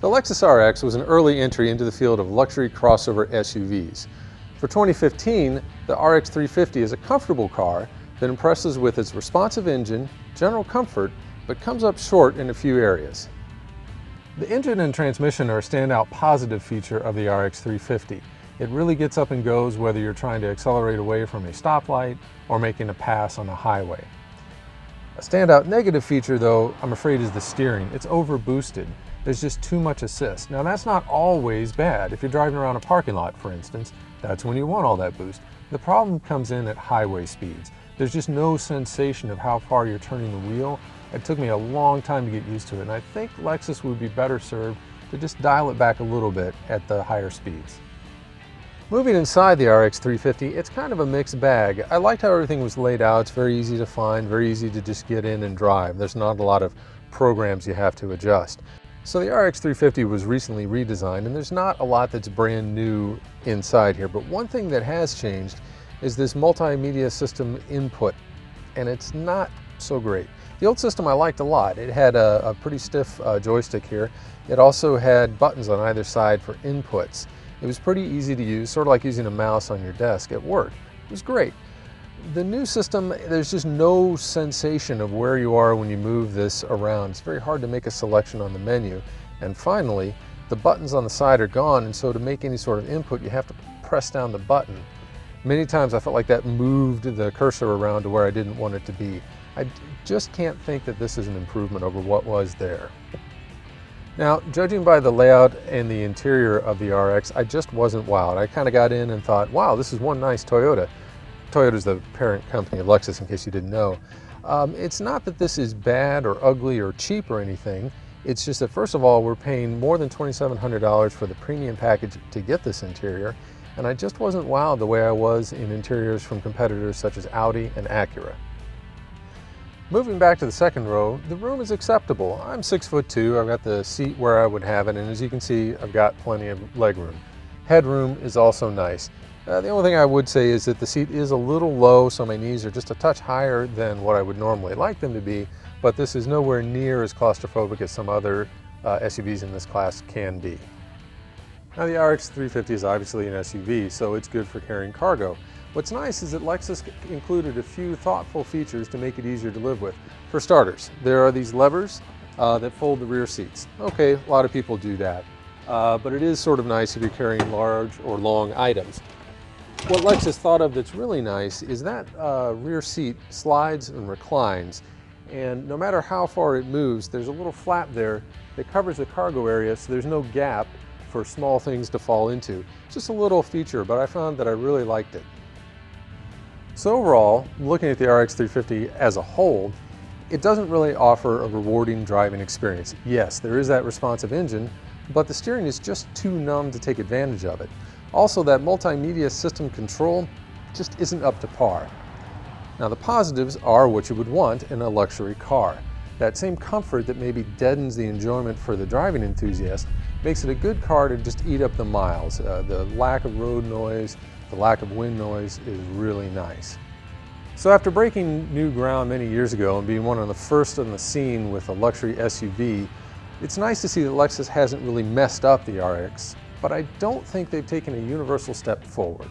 The Lexus RX was an early entry into the field of luxury crossover SUVs. For 2015, the RX 350 is a comfortable car that impresses with its responsive engine, general comfort, but comes up short in a few areas. The engine and transmission are a standout positive feature of the RX 350. It really gets up and goes whether you're trying to accelerate away from a stoplight or making a pass on a highway. A standout negative feature, though, I'm afraid, is the steering. It's over-boosted. There's just too much assist. Now, that's not always bad. If you're driving around a parking lot, for instance, that's when you want all that boost. The problem comes in at highway speeds. There's just no sensation of how far you're turning the wheel. It took me a long time to get used to it, and I think Lexus would be better served to just dial it back a little bit at the higher speeds. Moving inside the RX 350, it's kind of a mixed bag. I liked how everything was laid out. It's very easy to find, very easy to just get in and drive. There's not a lot of programs you have to adjust. So the RX 350 was recently redesigned, and there's not a lot that's brand new inside here, but one thing that has changed is this multimedia system input, and it's not so great. The old system I liked a lot. It had a pretty stiff joystick here. It also had buttons on either side for inputs. It was pretty easy to use, sort of like using a mouse on your desk at work. It was great. The new system, there's just no sensation of where you are when you move this around. It's very hard to make a selection on the menu. And finally, the buttons on the side are gone, and so to make any sort of input, you have to press down the button. Many times I felt like that moved the cursor around to where I didn't want it to be. I just can't think that this is an improvement over what was there. Now, judging by the layout and the interior of the RX, I just wasn't wowed. I kind of got in and thought, wow, this is one nice Toyota. Toyota's the parent company of Lexus, in case you didn't know. It's not that this is bad or ugly or cheap or anything. It's just that, first of all, we're paying more than $2,700 for the premium package to get this interior, and I just wasn't wowed the way I was in interiors from competitors such as Audi and Acura. Moving back to the second row, the room is acceptable. I'm 6'2", I've got the seat where I would have it, and as you can see, I've got plenty of legroom. Headroom is also nice. The only thing I would say is that the seat is a little low, so my knees are just a touch higher than what I would normally like them to be, but this is nowhere near as claustrophobic as some other SUVs in this class can be. Now, the RX 350 is obviously an SUV, so it's good for carrying cargo. What's nice is that Lexus included a few thoughtful features to make it easier to live with. For starters, there are these levers that fold the rear seats. Okay, a lot of people do that, but it is sort of nice if you're carrying large or long items. What Lexus thought of that's really nice is that rear seat slides and reclines, and no matter how far it moves, there's a little flap there that covers the cargo area, so there's no gap for small things to fall into. It's just a little feature, but I found that I really liked it. So overall, looking at the RX 350 as a whole, it doesn't really offer a rewarding driving experience. Yes, there is that responsive engine, but the steering is just too numb to take advantage of it. Also, that multimedia system control just isn't up to par. Now, the positives are what you would want in a luxury car. That same comfort that maybe deadens the enjoyment for the driving enthusiast makes it a good car to just eat up the miles. The lack of road noise, the lack of wind noise is really nice. So after breaking new ground many years ago and being one of the first on the scene with a luxury SUV, it's nice to see that Lexus hasn't really messed up the RX, but I don't think they've taken a universal step forward.